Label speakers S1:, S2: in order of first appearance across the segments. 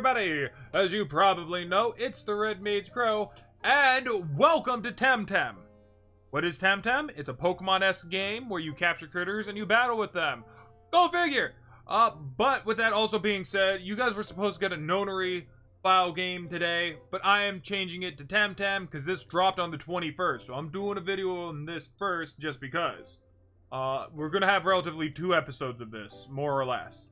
S1: everybody? As you probably know, it's the Red Mage Crow, and welcome to Temtem. What is Temtem? It's a Pokemon-esque game where you capture critters and you battle with them. Go figure! But with that also being said, you guys were supposed to get a Nonary file game today, but I am changing it to Temtem because this dropped on the 21st, so I'm doing a video on this first just because. We're gonna have relatively 2 episodes of this, more or less.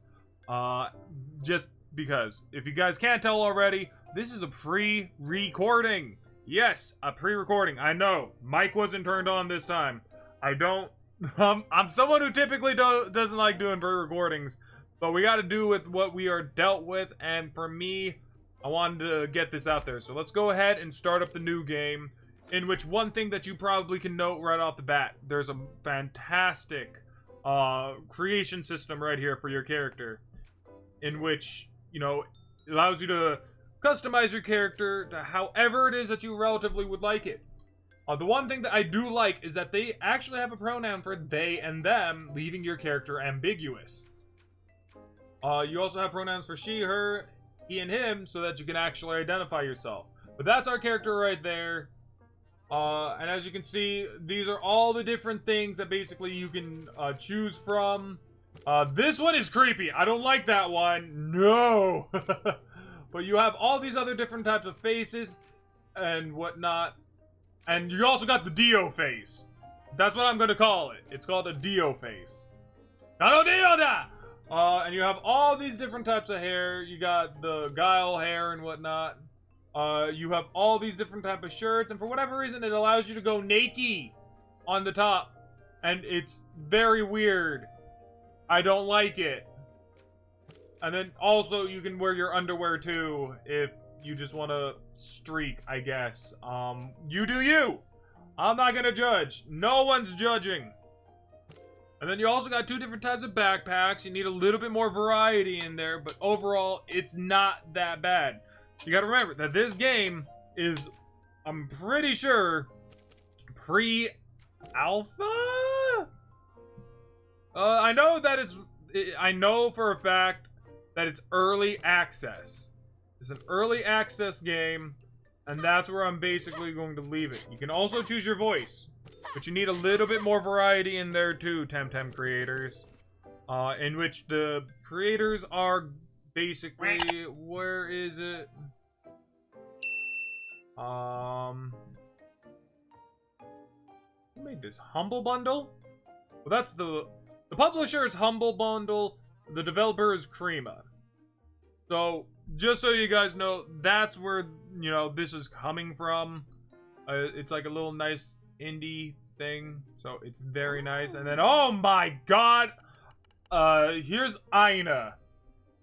S1: Just because. If you guys can't tell already, this is a pre-recording. Yes, a pre-recording. I know. Mic wasn't turned on this time. I don't... I'm someone who typically doesn't like doing pre-recordings, but we gotta do with what we are dealt with, and for me, I wanted to get this out there. So let's go ahead and start up the new game, in which one thing that you probably can note right off the bat, there's a fantastic creation system right here for your character, in which, you know, it allows you to customize your character to however it is that you relatively would like it. The one thing that I do like is that they actually have a pronoun for they and them, leaving your character ambiguous. You also have pronouns for she, her, he, and him, so that you can actually identify yourself. But that's our character right there. And as you can see, these are all the different things that basically you can choose from. This one is creepy. I don't like that one. No! But you have all these other different types of faces and whatnot. And you also got the Dio face. That's what I'm going to call it. It's called a Dio face. Nano Dio da! And you have all these different types of hair. You got the Guile hair and whatnot. You have all these different type of shirts, and for whatever reason, it allows you to go naked on the top, and it's very weird. I don't like it. And then also, you can wear your underwear too if you just want to streak, I guess. You do you. I'm not gonna judge. No one's judging. And then you also got 2 different types of backpacks. You need a little bit more variety in there, but overall, it's not that bad. You gotta remember that this game is, I'm pretty sure, pre-alpha? I know that I know for a fact that it's early access. It's an early access game, and that's where I'm basically going to leave it. You can also choose your voice, but you need a little bit more variety in there too, Temtem creators. In which the creators are basically, where is it? Who made this? Humble Bundle? Well, that's the publisher is Humble Bundle, the developer is Crema. So, just so you guys know, that's where, you know, this is coming from. It's like a little nice indie thing, so it's very nice. And then, oh my god! Here's Aina,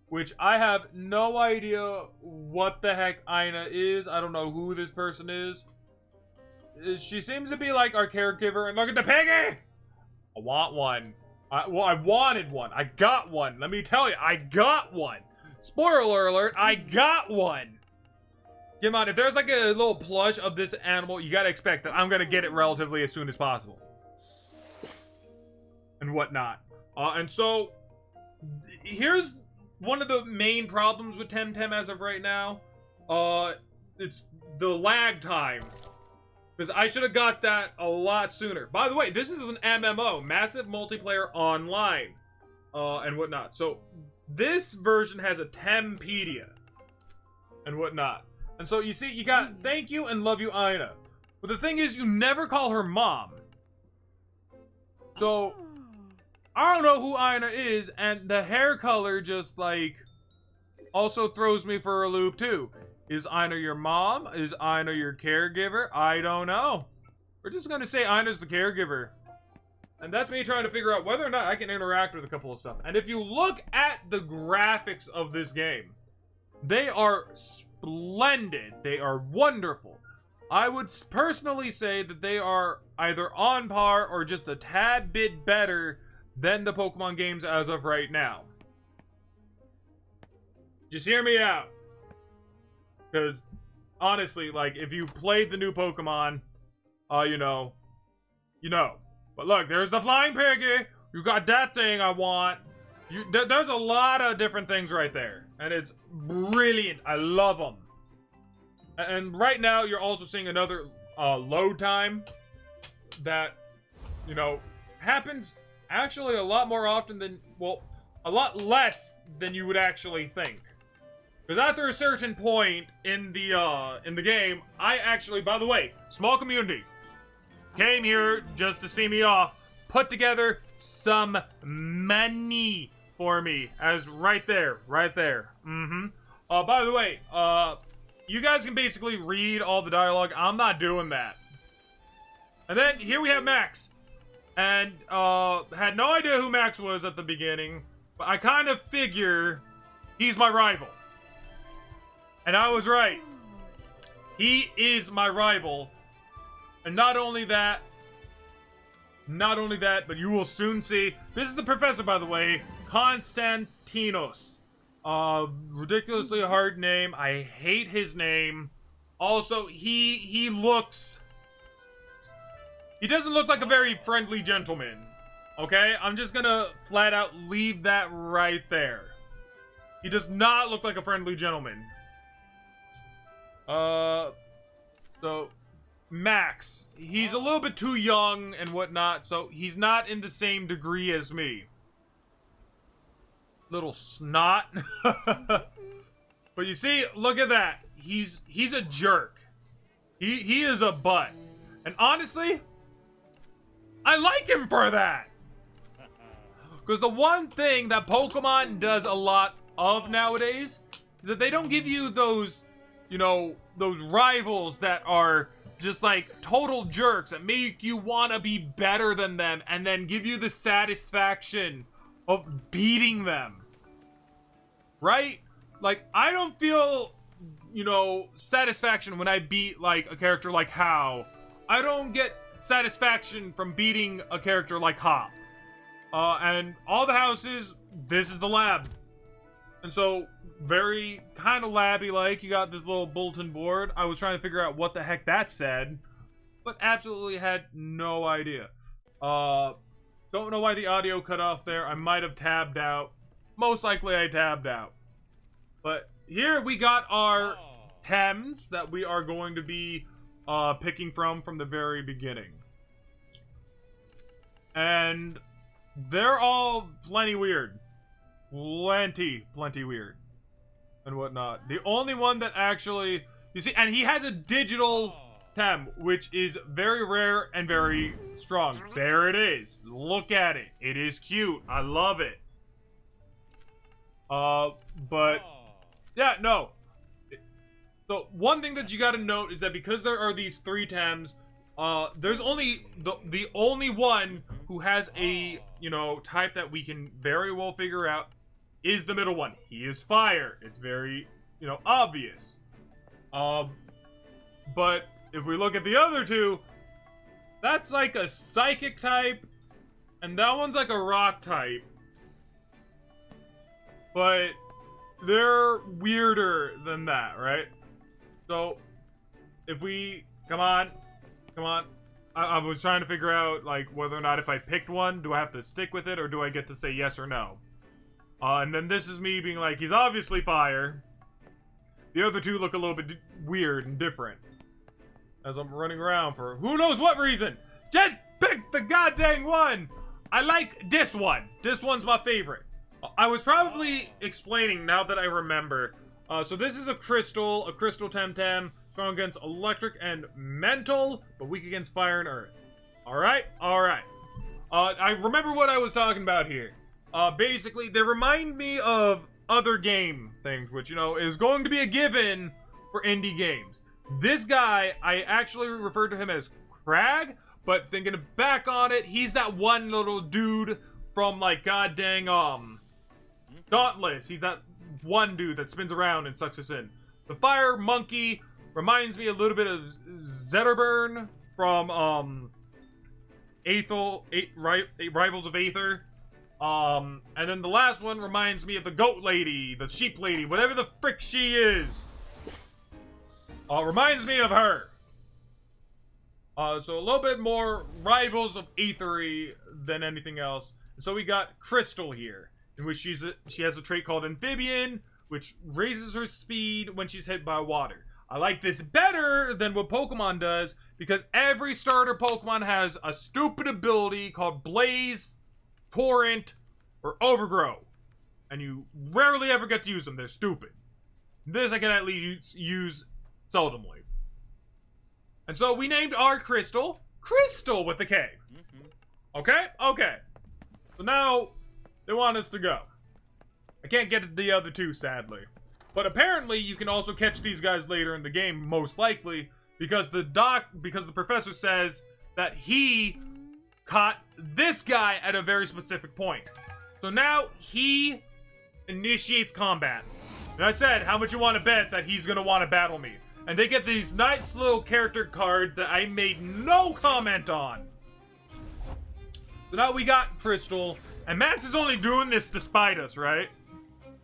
S1: which I have no idea what the heck Aina is. I don't know who this person is. She seems to be like our caregiver. And look at the piggy! I want one. Well, I wanted one. I got one. Let me tell you, I got one. Spoiler alert, I got one. Come on, if there's like a little plush of this animal, you gotta expect that I'm gonna get it relatively as soon as possible. And whatnot. And so, here's one of the main problems with Temtem as of right now. It's the lag time. Because I should have got that a lot sooner. By the way, this is an MMO, Massive Multiplayer Online, and whatnot. So, this version has a Tempedia, and whatnot. And so, you see, you got thank you and love you, Aina. But the thing is, you never call her mom. So, I don't know who Aina is, and the hair color just, like, also throws me for a loop, too. Is Aina your mom? Is Aina your caregiver? I don't know. We're just gonna say Aina's the caregiver. And that's me trying to figure out whether or not I can interact with a couple of stuff. And if you look at the graphics of this game, they are splendid. They are wonderful. I would personally say that they are either on par or just a tad bit better than the Pokemon games as of right now. Just hear me out. Because, honestly, like, if you played the new Pokemon, you know. But look, there's the flying piggy. You got that thing I want. There's a lot of different things right there, and it's brilliant. I love them. And right now, you're also seeing another load time that, you know, happens actually a lot more often than, well, a lot less than you would actually think. Because after a certain point in the game, I actually, by the way, small community, came here just to see me off, put together some money for me, as right there. By the way, you guys can basically read all the dialogue. I'm not doing that. And then here we have Max, and had no idea who Max was at the beginning, but I kind of figure he's my rival. And I was right. He is my rival. And not only that, but you will soon see. This is the professor, by the way, Konstantinos. Ridiculously hard name. I hate his name. Also, he looks... He doesn't look like a very friendly gentleman. Okay? I'm just gonna flat out leave that right there. He does not look like a friendly gentleman. So, Max. He's a little bit too young and whatnot, so he's not in the same degree as me. Little snot. But you see, look at that. He's a jerk. He is a butt. And honestly, I like him for that. Because the one thing that Pokemon does a lot of nowadays is that they don't give you those, you know, those rivals that are just like total jerks that make you want to be better than them and then give you the satisfaction of beating them. Right? Like, I don't feel, you know, satisfaction when I beat like a character like How. I don't get satisfaction from beating a character like Hop. And all the houses, this is the lab. And so, very kind of labby-like. You got this little bulletin board. I was trying to figure out what the heck that said, but absolutely had no idea. Don't know why the audio cut off there. I might have tabbed out. Most likely I tabbed out. But here we got our Tems that we are going to be picking from the very beginning. And they're all plenty weird. Plenty weird. And whatnot. The only one that actually... You see, and he has a digital Tem, which is very rare and very strong. There it is. Look at it. It is cute. I love it. But... Yeah, no. So, one thing that you gotta note is that because there are these 3 Tems, there's only... The only one who has a, you know, type that we can very well figure out is the middle one. He is fire. It's very, you know, obvious. But if we look at the other 2, that's like a psychic type, and that one's like a rock type. But they're weirder than that, right? So, if we... Come on. I was trying to figure out, like, whether or not if I picked one, do I have to stick with it, or do I get to say yes or no? And then this is me being like, he's obviously fire. The other 2 look a little bit weird and different. As I'm running around for who knows what reason. Just pick the goddamn one! I like this one. This one's my favorite. I was probably explaining, now that I remember. So this is a crystal Temtem. Strong against electric and mental, but weak against fire and earth. Alright? I remember what I was talking about here. Basically, they remind me of other game things, which, you know, is going to be a given for indie games. This guy, I actually referred to him as Crag, but thinking back on it, he's that one little dude from, like, goddamn, Dauntless. He's that one dude that spins around and sucks us in. The fire monkey reminds me a little bit of Zetterburn from, Rivals of Aether. And then the last one reminds me of the goat lady, the sheep lady, whatever the frick she is. Reminds me of her. So a little bit more Rivals of Aethery than anything else. And so we got Crystal here. in which she has a trait called Amphibian, which raises her speed when she's hit by water. I like this better than what Pokemon does, because every starter Pokemon has a stupid ability called Blaze, Torrent, or Overgrow. And you rarely ever get to use them. They're stupid. This I can at least use seldomly. And so we named our Crystal with a K. Okay? Okay. So now they want us to go. I can't get the other two, sadly. But apparently you can also catch these guys later in the game, most likely, because the professor says that he caught this guy at a very specific point. So now he initiates combat. And I said, how much you want to bet that he's going to want to battle me? And they get these nice little character cards that I made no comment on. So now we got Crystal, and Max is only doing this to spite us, right?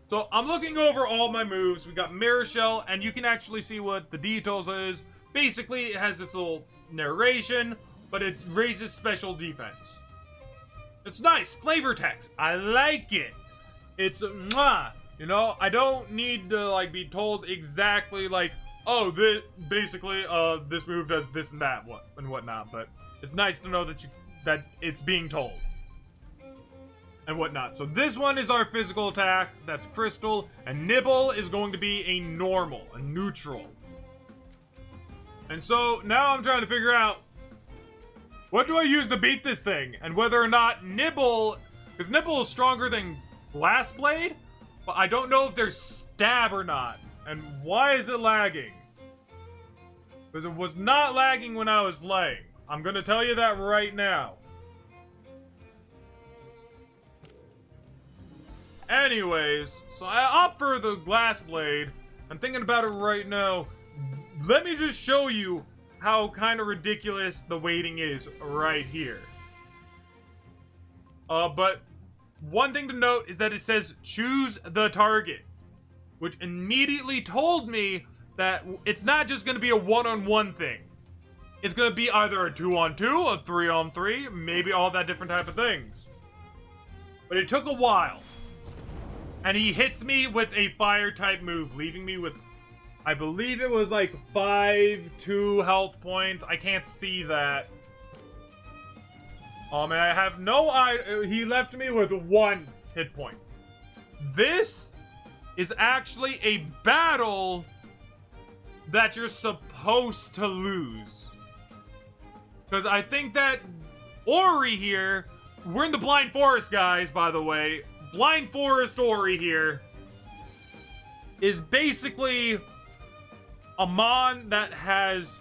S1: So I'm looking over all my moves. We got Mirror Shell, and you can actually see what the details is. Basically, it has this little narration, but it raises special defense. It's nice. Flavor text. I like it. It's mwah. You know, I don't need to like be told exactly like, oh, this basically this move does this and that and whatnot. But it's nice to know that it's being told and whatnot. So this one is our physical attack. That's Crystal, and Nibble is going to be a normal, a neutral. And so now I'm trying to figure out what do I use to beat this thing, and whether or not Nibble, because Nibble is stronger than Glass Blade, but I don't know if there's stab or not. And why is it lagging? Because it was not lagging when I was playing. I'm going to tell you that right now. Anyways, so I opt for the Glass Blade. I'm thinking about it right now. Let me just show you how kind of ridiculous the weighting is right here. But one thing to note is that it says choose the target, which immediately told me that it's not just going to be a one-on-one thing. It's going to be either a 2-on-2, a 3-on-3, maybe all that different type of things. But it took a while. And he hits me with a fire-type move, leaving me with, I believe it was like 5-2 health points. I can't see that. Oh man, I have no idea. He left me with 1 hit point. This is actually a battle that you're supposed to lose. Because I think that Ori here, we're in the Blind Forest, guys, by the way. Blind Forest Ori here is basically a mon that has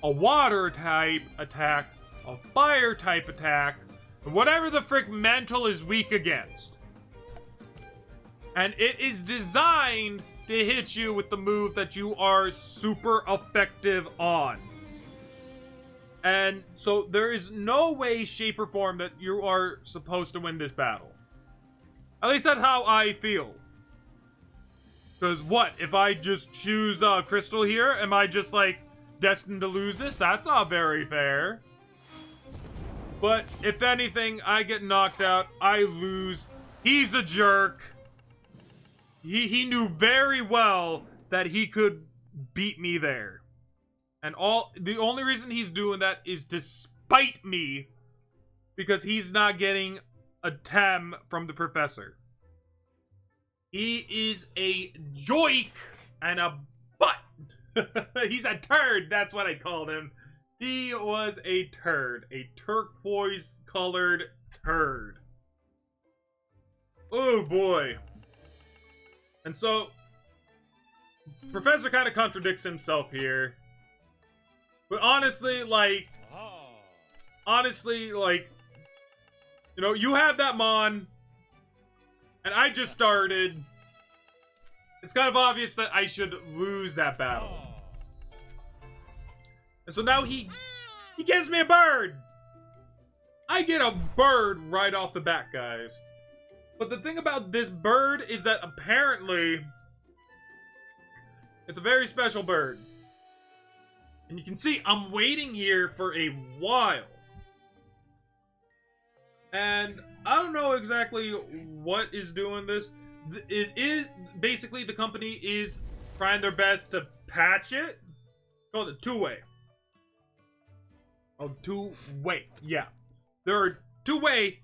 S1: a water type attack, a fire type attack, and whatever the frick mental is weak against. And it is designed to hit you with the move that you are super effective on. And so there is no way, shape, or form that you are supposed to win this battle. At least that's how I feel. Because what, if I just choose Crystal here, am I just like destined to lose this? That's not very fair. But if anything, I get knocked out, I lose. He's a jerk. He knew very well that he could beat me there. And the only reason he's doing that is to spite me, because he's not getting a Tem from the professor. He is a joik and a butt. He's a turd, that's what I called him. He was a turd. A turquoise-colored turd. Oh boy. And so, Professor kind of contradicts himself here. But honestly, like, you know, you have that mon, and I just started. It's kind of obvious that I should lose that battle. And so now he gives me a bird. I get a bird right off the bat, guys. But the thing about this bird is that apparently it's a very special bird. And you can see I'm waiting here for a while. And I don't know exactly what is doing this. It is basically the company is trying their best to patch it. Called it two-way. Oh, two-way. Yeah. There are two-way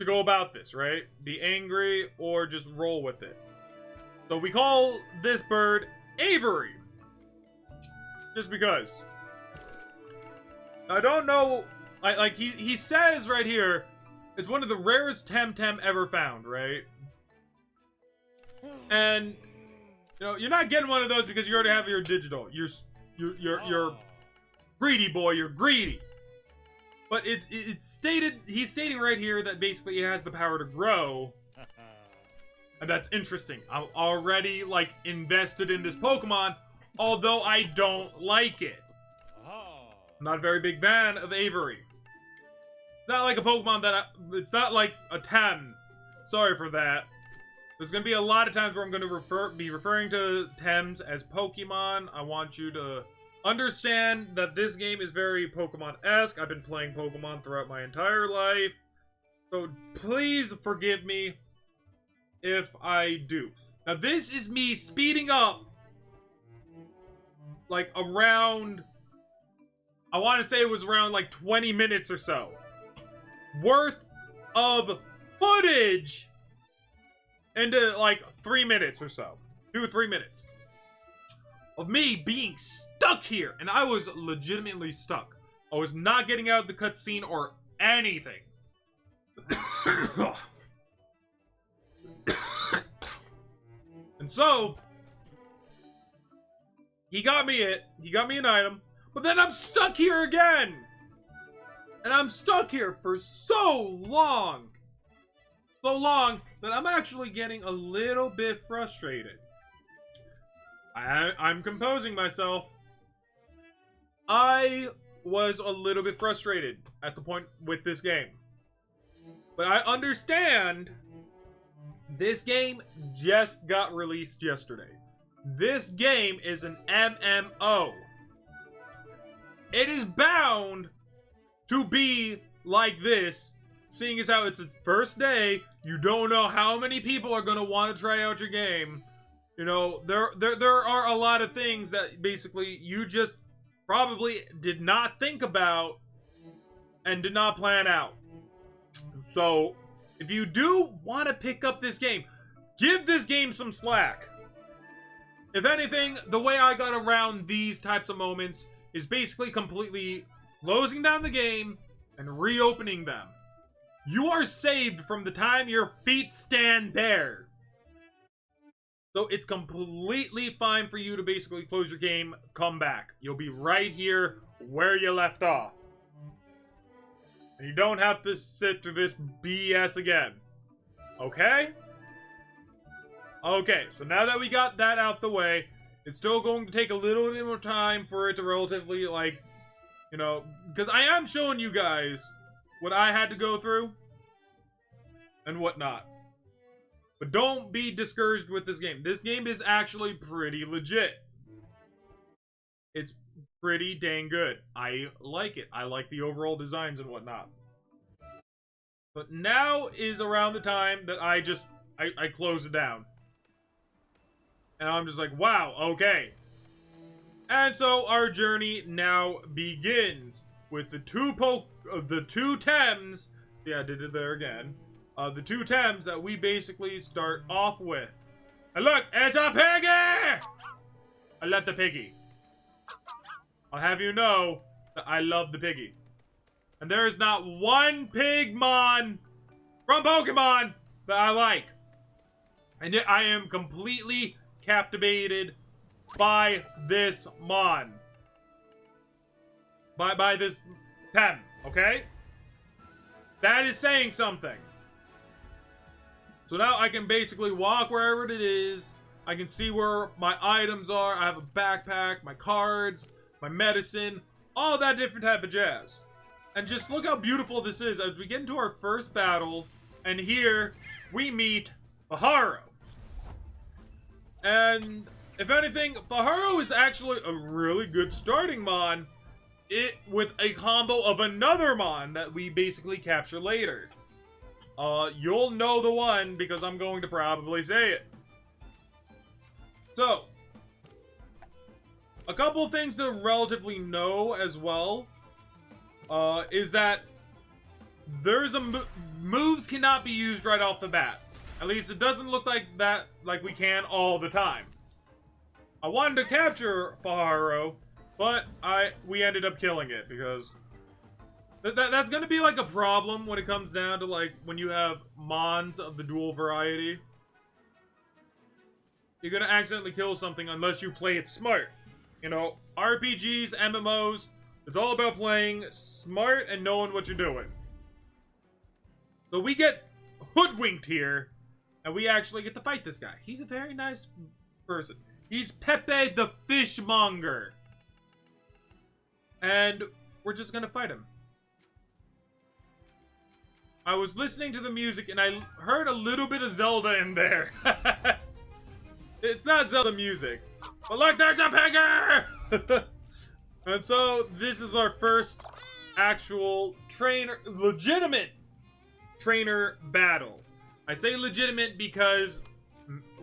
S1: to go about this, right? Be angry or just roll with it. So we call this bird Avery. Just because. I don't know. Like he says right here, it's one of the rarest Temtem ever found, right? And you know, you're not getting one of those because you already have your digital. You're greedy, boy. You're greedy. But it's stated. He's stating right here that basically it has the power to grow, and that's interesting. I'm already like invested in this Pokemon, although I don't like it. I'm not a very big fan of Avery. Not like a Pokemon that it's not like a Tem. Sorry for that. There's gonna be a lot of times where I'm gonna be referring to Tems as Pokemon. I want you to understand that this game is very Pokemon-esque. I've been playing Pokemon throughout my entire life. So please forgive me if I do. Now this is me speeding up like around, I want to say it was around like 20 minutes or so worth of footage into like 3 minutes or so. 2 or 3 minutes of me being stuck here. And I was legitimately stuck. I was not getting out of the cutscene or anything. And so he got me an item, but then I'm stuck here again. And I'm stuck here for so long that I'm actually getting a little bit frustrated. I'm composing myself. I was a little bit frustrated at the point with this game. But I understand this game just got released yesterday. This game is an MMO. It is bound to be like this, seeing as how it's its first day. You don't know how many people are going to want to try out your game. You know, there are a lot of things that basically you just probably did not think about and did not plan out. So, if you do want to pick up this game, give this game some slack. If anything, the way I got around these types of moments is basically completely closing down the game and reopening them. You are saved from the time your feet stand bare. So it's completely fine for you to basically close your game, come back. You'll be right here where you left off. And you don't have to sit through this BS again. Okay? Okay, so now that we got that out the way, it's still going to take a little bit more time for it to relatively, like, you know, because I am showing you guys what I had to go through and whatnot. But don't be discouraged with this game. This game is actually pretty legit. It's pretty dang good. I like it. I like the overall designs and whatnot. But now is around the time that I close it down. And I'm just like, wow, okay. And so our journey now begins with the two Tems. Yeah, I did it there again. The two Tems that we basically start off with. And look, it's a piggy! I love the piggy. I'll have you know that I love the piggy. And there is not one Pigmon from Pokemon that I like. And yet I am completely captivated by this Mon. By this Tem, okay? That is saying something. So now I can basically walk wherever it is. I can see where my items are. I have a backpack, my cards, my medicine, all that different type of jazz. And just look how beautiful this is as we get into our first battle. And here we meet Baharo. And if anything, Baharo is actually a really good starting Mon. With a combo of another Mon that we basically capture later. You'll know the one because I'm going to probably say it. So, a couple of things to relatively know as well, is that there's moves cannot be used right off the bat. At least it doesn't look like that, like we can all the time. I wanted to capture Paharo, but we ended up killing it because that's gonna be like a problem when it comes down to like when you have mons of the dual variety. You're gonna accidentally kill something unless you play it smart. You know, RPGs, MMOs, it's all about playing smart and knowing what you're doing. So we get hoodwinked here, and we actually get to fight this guy. He's a very nice person. He's Pepe the Fishmonger. And we're just gonna fight him. I was listening to the music, and I heard a little bit of Zelda in there. It's not Zelda music. But look, there's a pigger! And so, this is our first actual legitimate trainer battle. I say legitimate because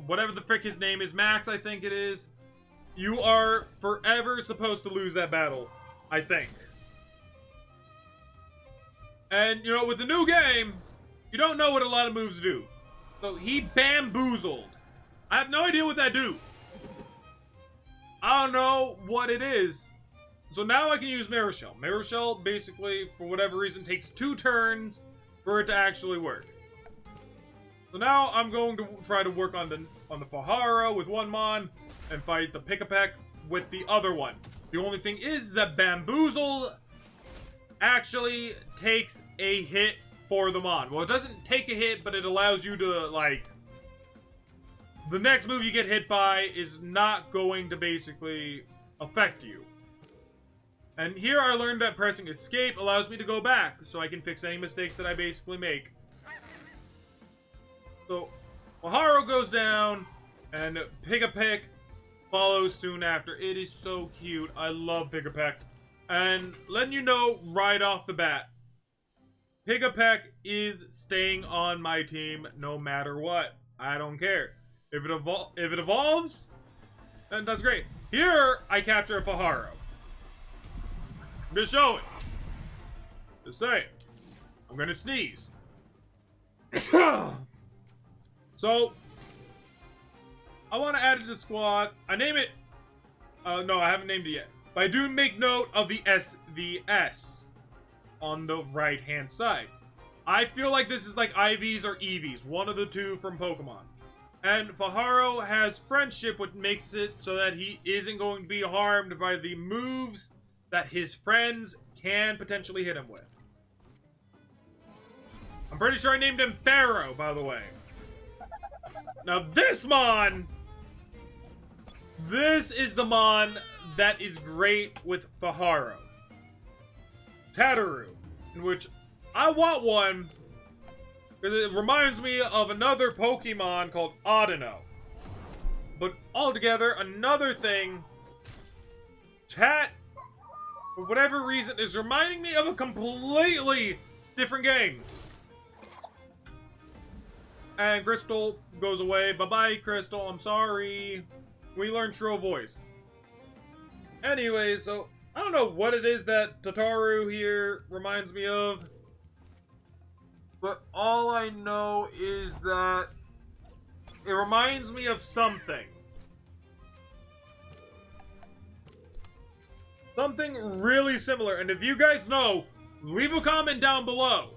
S1: whatever the frick his name is, Max, I think it is, you are forever supposed to lose that battle, I think. And, you know, with the new game, you don't know what a lot of moves do. So, he bamboozled. I have no idea what that do. I don't know what it is. So now I can use Mirror Shell. Mirror Shell, basically, for whatever reason, takes 2 turns for it to actually work. So now I'm going to try to work on the Paharo with one mon and fight the Pick-a-Peck with the other one. The only thing is that Bamboozle actually takes a hit for the mon. Well, it doesn't take a hit, but it allows you to, like... The next move you get hit by is not going to basically affect you. And here I learned that pressing escape allows me to go back, so I can fix any mistakes that I basically make. So, Paharo goes down, and Pick-a-Peck follows soon after. It is so cute. I love Pick-a-Peck. And letting you know right off the bat, Pick-a-Peck is staying on my team no matter what. I don't care. If it evolves, then that's great. Here, I capture a Paharo. Just show it. Just saying. I'm gonna sneeze. So, I want to add it to the squad. I name it... no, I haven't named it yet. But I do make note of the SVS on the right-hand side. I feel like this is like IVs or EVs. One of the two from Pokemon. And Paharo has friendship, which makes it so that he isn't going to be harmed by the moves that his friends can potentially hit him with. I'm pretty sure I named him Pharaoh, by the way. Now this mon! This is the mon that is great with Paharo. Tataru. In which I want one... because it reminds me of another Pokemon called Audino. But altogether, another thing... Chat, for whatever reason, is reminding me of a completely different game. And Crystal goes away. Bye-bye, Crystal. I'm sorry. We learned Shrill Voice. Anyway, so... I don't know what it is that Tataru here reminds me of. But all I know is that it reminds me of something. Something really similar. And if you guys know, leave a comment down below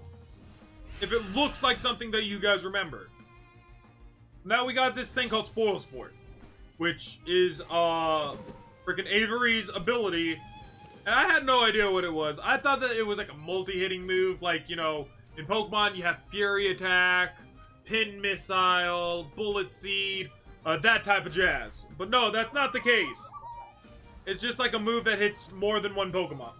S1: if it looks like something that you guys remember. Now we got this thing called Spoil Sport, which is freaking Avery's ability. And I had no idea what it was. I thought that it was like a multi-hitting move, like, you know, in Pokemon, you have Fury Attack, Pin Missile, Bullet Seed, that type of jazz. But no, that's not the case. It's just like a move that hits more than one Pokemon.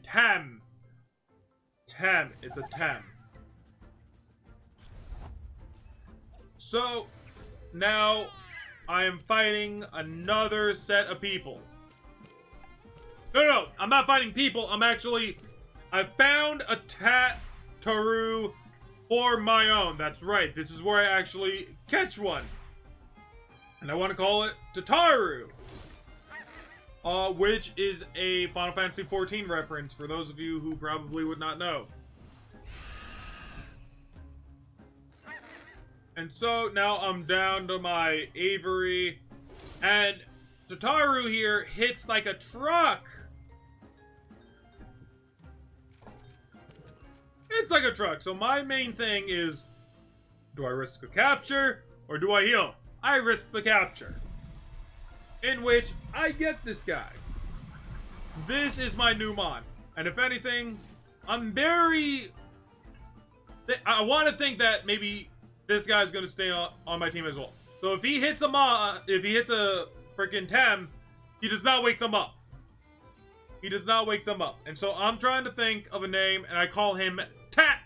S1: Tem. Tem. It's a Tem. So, now, I am fighting another set of people. No, I'm not fighting people. I'm actually I found a Tataru for my own. That's right. This is where I actually catch one. And I want to call it Tataru. Which is a Final Fantasy XIV reference for those of you who probably would not know. And so now I'm down to my Avery, and Tataru here hits like a truck. It's like a truck. So my main thing is, do I risk a capture or do I heal? I risk the capture. In which I get this guy. This is my new mon. And if anything, I'm very... I want to think that maybe this guy's going to stay on my team as well. So if he hits a freaking Tem, he does not wake them up. He does not wake them up. And so I'm trying to think of a name, and I call him Tat.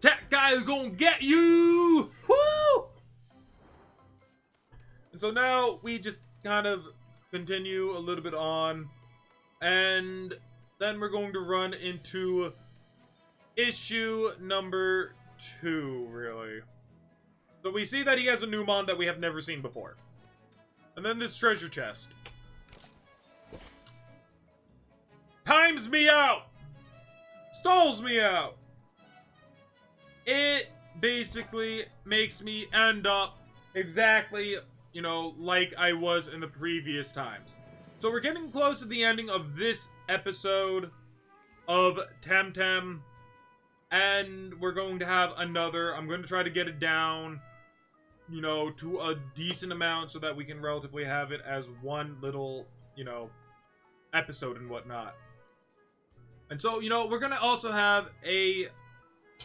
S1: Tat guy is going to get you! Woo! And so now we just kind of continue a little bit on, and then we're going to run into issue number 2, really. So we see that he has a new mon that we have never seen before. And then this treasure chest. Times me out! Stalls me out! It basically makes me end up exactly, you know, like I was in the previous times. So we're getting close to the ending of this episode of Temtem. And we're going to have another. I'm going to try to get it down, you know, to a decent amount so that we can relatively have it as one little, you know, episode and whatnot. And so, you know, we're going to also have a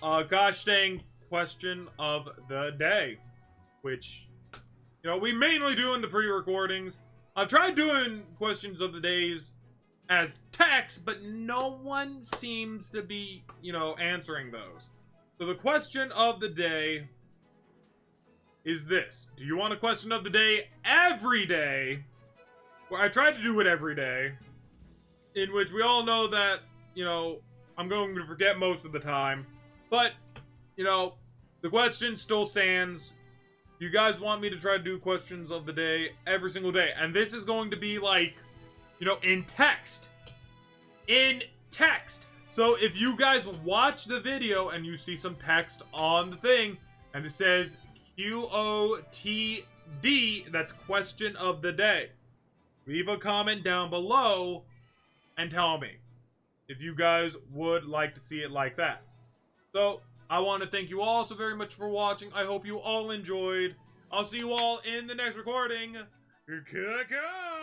S1: gosh dang question of the day, which, you know, we mainly do in the pre-recordings. I've tried doing questions of the days as text, but no one seems to be, you know, answering those. So the question of the day is this. Do you want a question of the day every day? Well, I tried to do it every day, in which we all know that, you know, I'm going to forget most of the time. But, you know, the question still stands. You guys want me to try to do questions of the day every single day. And this is going to be like, you know, in text. In text. So if you guys watch the video and you see some text on the thing, and it says QOTD, that's question of the day. Leave a comment down below and tell me if you guys would like to see it like that. So, I want to thank you all so very much for watching. I hope you all enjoyed. I'll see you all in the next recording. Caca!